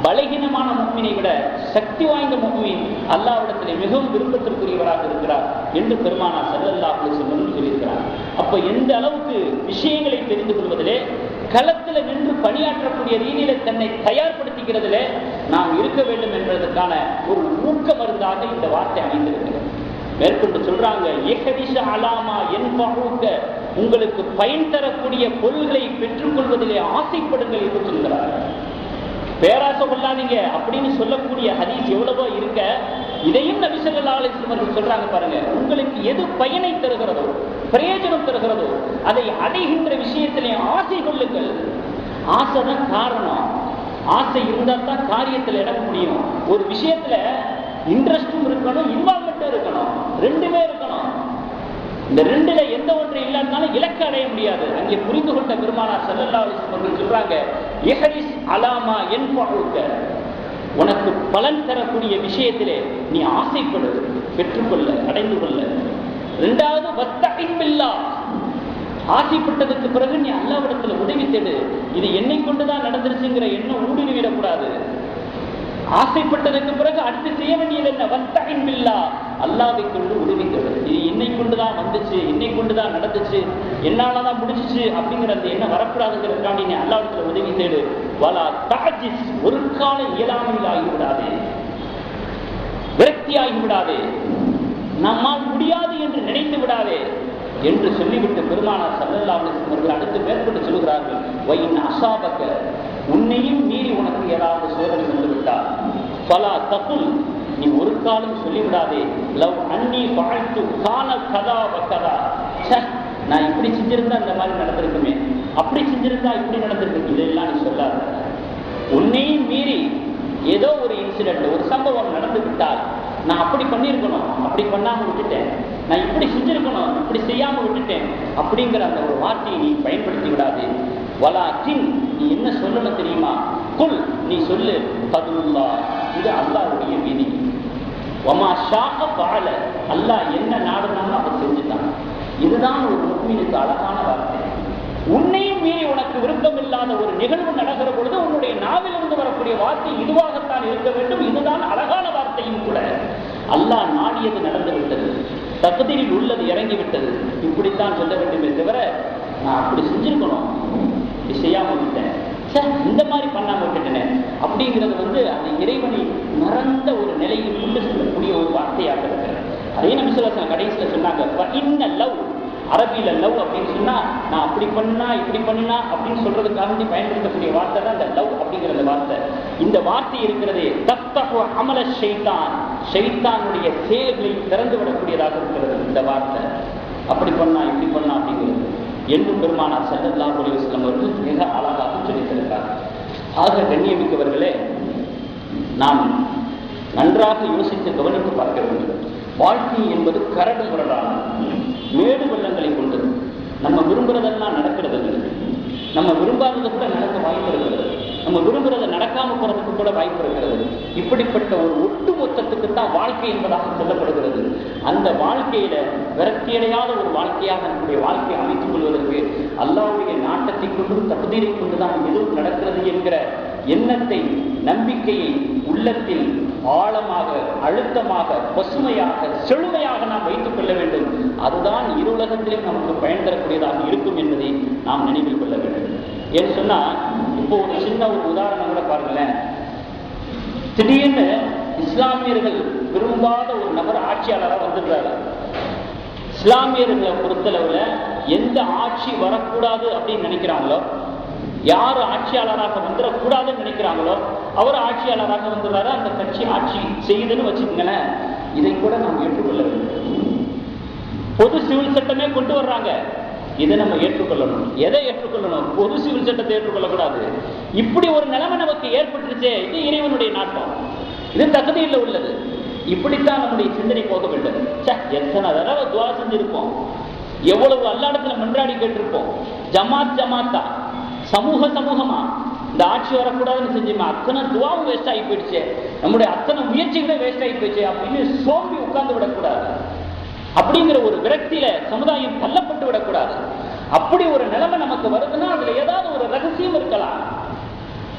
பலகீனமான முஃமினை விட சக்தி வாய்ந்த முஃமின் அல்லாஹ்விடத்திலே மிகவும் விருப்பத்திற்குரியவராக இருக்கிறார் என்று பெருமானார் ஸல்லல்லாஹு அலைஹி வஸல்லம் சொல்லியிருக்கிறார். அப்ப எந்த அளவுக்கு விஷயங்களை தெரிந்து கொள்வதிலே, களத்தில் நின்று பணியாற்றக்கூடிய ரீதியில தன்னை தயார்படுத்திக்கிறதுல நாம் இருக்க வேண்டும் என்பதற்கான ஒரு ஊக்க மருந்தாக இந்த வார்த்தை அமைந்திருக்கிறது. மேற்கொண்டு சொல்றாங்க, இஹ்ரிஸ அலாமா யன்ஃபஉக, உங்களுக்கு பயன் தரக்கூடிய பொருள்களை பெற்றுக்கொள்வதிலே ஆசைப்படுங்கள் என்று சொல்கிறார். பேராசை கொள்ளாதீங்க அப்படின்னு சொல்லக்கூடிய ஹதீஸ் எவ்வளவோ இருக்க, இதையும் நபி ஸல்லல்லாஹு அலைஹி வஸல்லம் சொல்றாங்க பாருங்க, உங்களுக்கு எது பயனை தருகிறதோ, பிரயோஜனம் தருகிறதோ அதை அடைகின்ற விஷயத்திலே ஆசை கொள்ளுங்கள். ஆசை தான் காரணம். ஆசை இருந்தால் தான் காரியத்தில் இடம் முடியும். ஒரு விஷயத்துல இன்ட்ரெஸ்டும் இருக்கணும், இன்வால்மெண்ட்டும் இருக்கணும், ரெண்டுமே இருக்கணும். இந்த ரெண்டுல எந்த ஒன்று இல்லாதனாலும் இலக்கு அடைய முடியாது. அங்கே புரிந்து கொண்ட பெருமானார் ஸல்லல்லாஹு அலைஹி வஸல்லம் சொல்றாங்க, இஹ்ரிஸ் அலாமா யன்ஃபஉக, உனக்கு பலன் தரக்கூடிய விஷயத்திலே நீ ஆசைப்படு, பெற்றுக்கொள்ள, அடைந்து கொள்ள. இரண்டாவது வஸ்தஇன் பில்லாஹ், ஆசைப்பட்டதுக்கு பிறகு நீ அல்லாஹ்விடத்துல உதவி தேடு. இது என்னை கொண்டுதான் நடந்துருச்சுங்கிற எண்ணம் ஊடுருவிடக்கூடாது. ஆசைப்பட்டதுக்கு பிறகு அடுத்து செய்ய வேண்டியது என்ன? வஸ்தஇன் பில்லாஹ், அல்லாஹ்வை கொண்டு உதவி தேடு. இது என்னை கொண்டுதான் வந்துச்சு, என்னை கொண்டுதான் நடந்துச்சு, என்னாலதான் முடிஞ்சிச்சு அப்படிங்கிற அந்த எண்ணம் வரக்கூடாதுங்கிறதுக்காண்டி நீ அல்லாஹ்விடத்துல உதவி தேடு. வலா தஅஜிஸ், ஒரு கால இயலாமையில் ஆகிவிடாதே, விரக்தி ஆகிவிடாதே, நம்மால் முடியாது என்று நினைத்து விடாதே என்று சொல்லிவிட்டு பெருமானார் ஸல்லல்லாஹு அலைஹி வஸல்லம் அவர்கள் அடுத்து மேற்கொண்டு சொல்கிறார்கள், வைன் அஸாபக, உன்னையும் மீறி உனக்கு ஏதாவது சோதனை வந்துவிட்டால், ஃபலா தகுல், நீ ஒரு காலம் சொல்லிவிடாதே, லவ் அன்னி ஃபஅல்து கான கதா வகதா, நான் இப்படி செஞ்சிருந்தா இந்த மாதிரி நடந்திருக்குமே, அப்படி செஞ்சிருந்தா இப்படி நடந்திருக்கு, இதெல்லாம் நீ சொல்லாத. உன்னையும் மீறி ஏதோ ஒரு இன்சிடென்ட், ஒரு சம்பவம் நடந்து விட்டால், நான் அப்படி பண்ணியிருக்கணும், அப்படி பண்ணாம விட்டுட்டேன், நான் இப்படி செஞ்சிருக்கணும், இப்படி செய்யாம விட்டுட்டேன் அப்படிங்கிற அந்த ஒரு வார்த்தையை நீ பயன்படுத்தி விடாது. வலாக்கின், நீ என்ன சொல்லணும் தெரியுமா? குல், நீ சொல்லு, ஃபதுல்லாஹ், இது அல்லாஹ்வுடைய விதி. வமா ஷாஅ ஃபஅல, அல்லாஹ் என்ன நாடுனாலும் அதை செஞ்சுட்டான். இதுதான் ஒரு முஃமினுக்கு அழகான வார்த்தை. உன்னையும் மீறி உனக்கு விருப்பம் இல்லாத ஒரு நிகழ்வு நடக்கிற பொழுது உன்னுடைய நாவிலிருந்து வரக்கூடிய வார்த்தை இதுவாகத்தான் இருக்க வேண்டும். இதுதான் அழகான வார்த்தையும் கூட. அல்லாஹ் நாடியது நடந்து விட்டது, தக்தீரில் உள்ளது இறங்கிவிட்டது, இப்படித்தான் சொல்ல வேண்டுமே தவிர நான் அப்படி செஞ்சிருக்கணும், இப்படி செய்யாம விட்டேன், இந்த மாதிரி பண்ணாம விட்டுட்டேன் அப்படிங்கிறது அந்த இறைவனை மறந்த ஒரு நிலையில் கொண்டு செல்லக்கூடிய ஒரு வார்த்தையாக இருக்கிறது. அதே நபி ஸல்லல்லாஹு அலைஹி வஸல்லம் கடைசியில் சொன்னாங்க, அரபியில லவ் அப்படின்னு சொன்னா நான் அப்படி பண்ணா இப்படி பண்ணினா அப்படின்னு சொல்றதுக்காக பயன்படுத்தக்கூடிய வார்த்தை தான் இந்த லவ் அப்படிங்கிற வார்த்தை. இந்த வார்த்தை இருக்கிறதே தஃப்தஹு அமல ஷைத்தான், ஷைத்தானுடைய செயல்களை திறந்து விடக்கூடியதாக இருக்கிறது இந்த வார்த்தை. அப்படி பண்ணா இப்படி பண்ணா அப்படிங்கிறது என்றும் பெருமானார் ஸல்லல்லாஹு அலைஹி வஸல்லம் அவர்கள் மிக அழகாக சொல்லியிருக்கிறார். ஆக கண்ணியமிக்கவர்களே, நாம் நன்றாக யோசித்து கவனித்து பார்க்க வேண்டும். வாழ்க்கை என்பது கரடு முரடான மேடு வெள்ளங்களை கொண்டது. நம்ம விரும்புறதெல்லாம் நடக்கிறது இல்லை, நம்ம விரும்பாதது கூட நடக்க வாய்ப்பு இருக்கிறது, நம்ம விரும்புறதை நடக்காம போறதுக்கு கூட வாய்ப்பு இருக்கிறது. இப்படிப்பட்ட ஒரு ஒட்டு மொத்தத்துக்கு தான் வாழ்க்கை என்பதாக சொல்லப்படுகிறது. அந்த வாழ்க்கையில விரக்தியடையாத ஒரு வாழ்க்கையாக நம்முடைய வாழ்க்கையை அமைத்துக் கொள்வதற்கு அல்லாஹ்வுடைய நாட்டத்தை கொண்டு தக்தீரை கொண்டுதான் எதுவும் நடக்கிறது என்கிற எண்ணத்தை, நம்பிக்கையை உள்ளத்தில் ஆழமாக, அழுத்தமாக, பசுமையாக, செழுமையாக நாம் வைத்துக் கொள்ள வேண்டும். அதுதான் இரு உலகத்திலும் நமக்கு பயன் தரக்கூடியதாக இருக்கும் என்பதை நாம் நினைவில் கொள்ள வேண்டும். ஏன்னு சொன்னா, இப்போ ஒரு சின்ன ஒரு உதாரணம் கூட பாருங்களேன். திடீர்னு இஸ்லாமியர்கள் விரும்பாத ஒரு நபர் ஆட்சியாளராக வந்துடுறாரு. இஸ்லாமியர்களை பொறுத்தளவுல எந்த ஆட்சி வரக்கூடாது அப்படின்னு நினைக்கிறாங்களோ, யார் ஆட்சியாளராக வந்துடக்கூடாதுன்னு நினைக்கிறாங்களோ அவர் ஆட்சியாளராக வந்துடுறாரு. அந்த கட்சி ஆட்சி செய்யுதுன்னு வச்சுக்கோங்களேன். இதை கூட நாம் ஏற்றுக்கொள்ள வேண்டும். பொது சிவில் சட்டமே கொண்டு வர்றாங்க, இதை நம்ம ஏற்றுக்கொள்ளணும். எதை ஏற்றுக்கொள்ளணும்? பொது சிவில் சட்டத்தை ஏற்றுக்கொள்ளக்கூடாது. இப்படி ஒரு நிலைமை நமக்கு ஏற்பட்டுருச்சே, இது இறைவனுடைய நாட்டம், இது தகுதியில் உள்ளது. இப்படித்தான் நம்முடைய சிந்தனை போக வேண்டும். எத்தனை தடவை துவா செஞ்சிருப்போம், எவ்வளவு அல்லாஹ்விடத்துல மன்றாடி கேட்டிருப்போம். ஜமாத்தா, சமூகமா இந்த ஆட்சி வரக்கூடாதுன்னு செஞ்சுமா, அத்தனை துவாவும் வேஸ்ட் ஆகி போயிடுச்சு, நம்முடைய அத்தனை முயற்சிகளே வேஸ்ட் ஆகி போயிடுச்சு அப்படின்னு சோம்பி உட்கார்ந்து விடக்கூடாது. அப்படிங்கிற ஒரு விரக்தியில சமுதாயம் தள்ளப்பட்டு விடக்கூடாது. அப்படி ஒரு நிலைமை நமக்கு வருதுன்னா அதுல ஏதாவது ஒரு ரகசியம் இருக்கலாம்.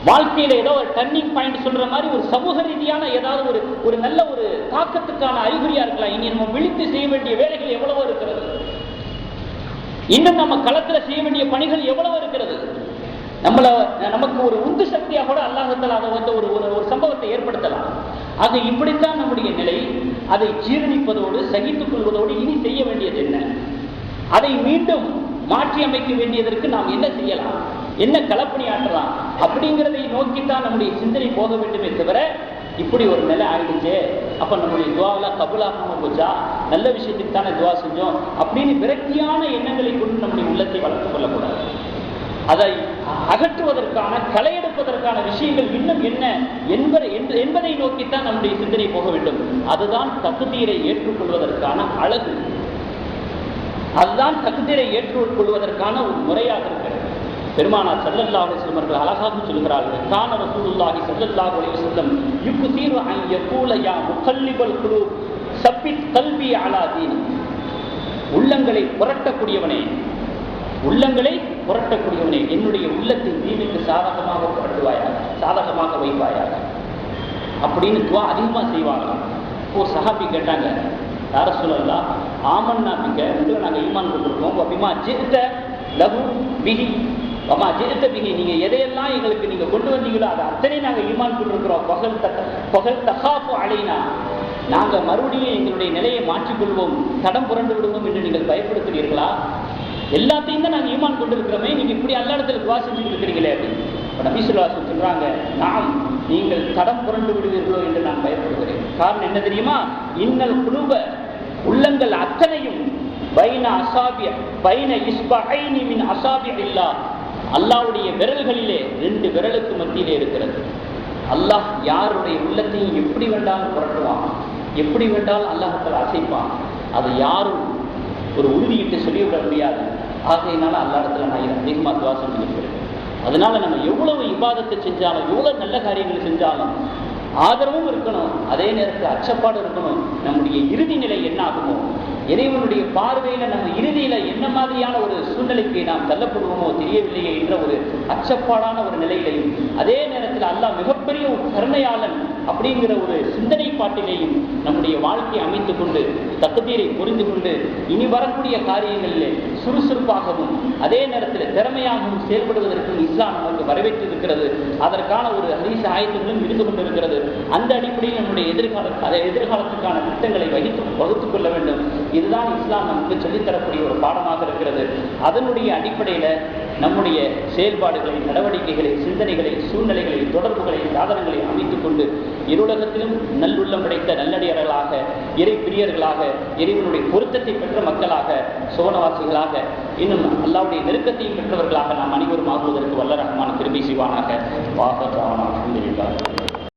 வாழ்க்கையில ஏதோ ஒரு டர்னிங் பாயிண்ட் சொல்ற மாதிரி ஒரு சமூக ரீதியான ஏதாவது ஒரு நல்ல ஒரு தாக்கத்துக்கான அறிகுறியா இருக்கலாம். இனி நம்ம விழித்து செய்ய வேண்டிய வேலைகள் எவ்வளவோ இருக்கிறது, இன்னும் நம்ம களத்துல செய்ய வேண்டிய பணிகள் எவ்வளவு இருக்கிறது. நமக்கு ஒரு உந்து சக்தியாக கூட அல்லாஹ்வுத்தாலா அதை ஒரு சம்பவத்தை ஏற்படுத்தலாம். ஆக இப்படித்தான் நம்முடைய நிலை. அதை ஜீரணிப்பதோடு சகித்துக் கொள்வதோடு இனி செய்ய வேண்டியது என்ன, அதை மீண்டும் மாற்றி அமைக்க வேண்டியதற்கு நாம் என்ன செய்யலாம், என்ன களப்பணி ஆற்றலாம் அப்படிங்கிறதை நோக்கித்தான் நம்முடைய சிந்தனை போக வேண்டுமே தவிர, இப்படி ஒரு நிலை ஆயிடுச்சு, அப்ப நம்முடைய துவாவெல்லாம் கபூலாகாம போச்சா, நல்ல விஷயத்துக்கு தானே துவா செஞ்சோம் அப்படின்னு விரக்தியான எண்ணங்களை கொண்டு நம்முடைய உள்ளத்தை வளர்த்துக் கொள்ளக்கூடாது. அதை அகற்றுவதற்கான, களையெடுப்பதற்கான விஷயங்கள் இன்னும் என்ன என்பதை நோக்கித்தான் நம்முடைய சிந்தனை போக வேண்டும். அதுதான் தக்தீரை ஏற்றுக்கொள்வதற்கான அழகு, அதுதான் தக்தீரை ஏற்றுக்கொள்வதற்கான ஒரு முறையாக இருக்கிறது. பெருமானார் ஸல்லல்லாஹு அலைஹி வஸல்லம் அவர்கள் அழகாக சொல்கிறார்கள், கான ரசூலுல்லாஹி ஸல்லல்லாஹு அலைஹி வஸல்லம் யுக்ஸிரு அன் யகூல யா முகல்லிபல் குலூப் சப்பித் கல்பி அலா தீனி. உள்ளங்களை புரட்டக்கூடியவனே, உள்ளங்களை புரட்டக்கூடியவனே, என்னுடைய உள்ளத்தை தீனுக்கு சாதகமாக புரட்டுவாயாக, சாதகமாக வைப்பாயாக அப்படின்னு துவா அதிகமாக செய்வாங்களாம். ஒரு சஹாபி கேட்டாங்க, யார சொல்லலாம், ஆமன்னா பிக்க, உங்களை நாங்கள் ஈமான் கொண்டிருக்கோம், அபிமா ஜித்த லகு பிஹி அம்மா ஜெயத்த பிகி, நீங்கள் எதையெல்லாம் எங்களுக்கு நீங்கள் கொண்டு வந்தீங்களோ அதை அத்தனை நாங்கள் ஈமான் கொண்டிருக்கிறோம். பகல் தகாப்பு அலைனா, நாங்கள் மறுபடியும் எங்களுடைய நிலையை மாற்றிக்கொள்வோம், தடம் புரண்டு விடுவோம் என்று நீங்கள் பயப்படுத்துவீர்களா? எல்லாத்தையும் தான் நாங்கள் ஈமான் கொண்டிருக்கிறோமே, நீங்கள் இப்படி அல்ல இடத்துல துவா செஞ்சுட்டு இருக்கிறீங்களே அப்படின்னு. இப்போ நபி ஸல்லல்லாஹு அலைஹி வஸல்லம் சொல்கிறாங்க, நாம் நீங்கள் தடம் புரண்டு விடுவீர்களோ என்று நான் பயப்படுகிறேன். காரணம் என்ன தெரியுமா? இன்னல் குலூப, உள்ளங்கள் அத்தனையும் பைன அசாபிய பைன இஸ்பஐனி மின் அசாபிஇல்லாஹ், அல்லாஹ்வுடைய விரல்களிலே 2 விரலுக்கு மத்தியிலே இருக்கிறது. அல்லாஹ் யாருடைய உள்ளத்தையும் எப்படி வேண்டாலும் புரட்டுவான், எப்படி வேண்டாலும் அல்லாஹ்வுக்கு அசைப்பான். அதை யாரும் ஒரு உறுதியிட்டு சொல்லிவிட முடியாது. ஆகையினால அல்லாஹ்விடத்துல நான் அதிகமாக துவா செஞ்சுருக்கிறேன். அதனால நம்ம எவ்வளவு இபாதத்தை செஞ்சாலும், எவ்வளவு நல்ல காரியங்களை செஞ்சாலும் ஆதரவும் இருக்கணும், அதே நேரத்தில் அச்சப்பாடு இருக்கணும். நம்முடைய இறுதி நிலை என்ன ஆகுமோ, இறைவனுடைய பார்வையில நம்ம இறுதியில என்ன மாதிரியான ஒரு சூழ்நிலைக்கு நாம் தள்ளப்படுவோமோ தெரியவில்லையே என்ற ஒரு அச்சப்பாடான ஒரு நிலையிலையும், அதே நேரத்தில் அல்லாஹ் மிகப்பெரிய ஒரு கருணையாளன் அப்படிங்கிற ஒரு சிந்தனை பாட்டிலேயும் நம்முடைய வாழ்க்கையை அமைத்துக் கொண்டு தக்தீரை புரிந்து கொண்டு இனி வரக்கூடிய காரியங்களிலே சுறுசுறுப்பாகவும் அதே நேரத்தில் திறமையாகவும் செயல்படுவதற்கும் இஸ்லாம் நமக்கு வரவேற்றிருக்கிறது. அதற்கான ஒரு ஹதீஸ் ஆயத்துகளும் இருந்து கொண்டிருக்கிறது. அந்த அடிப்படையில் நம்முடைய எதிர்காலத்துக்கான திட்டங்களை வகுத்துக் கொள்ள வேண்டும். இதுதான் இஸ்லாம் நமக்கு சொல்லித்தரக்கூடிய ஒரு பாடமாக இருக்கிறது. அதனுடைய அடிப்படையில் நம்முடைய செயல்பாடுகளை, நடவடிக்கைகளை, சிந்தனைகளை, சூழ்நிலைகளை, தொடர்புகளை, சாதனங்களை அமைத்துக் கொண்டு இருளகத்திலும் நல்லுள்ளம் படைத்த நல்லடியார்களாக, இறை பிரியர்களாக, இறைவனுடைய பொருத்தத்தை பெற்ற மக்களாக, சோனவாசிகளாக, இன்னும் அல்லாஹ்வுடைய நெருக்கத்தையும் பெற்றவர்களாக நாம் அனைவரும் ஆகுவதற்கு வல்ல ரஹ்மான் கிருபை செய்வானாக. வாஹர் அல்ஹம்துலில்லாஹ்.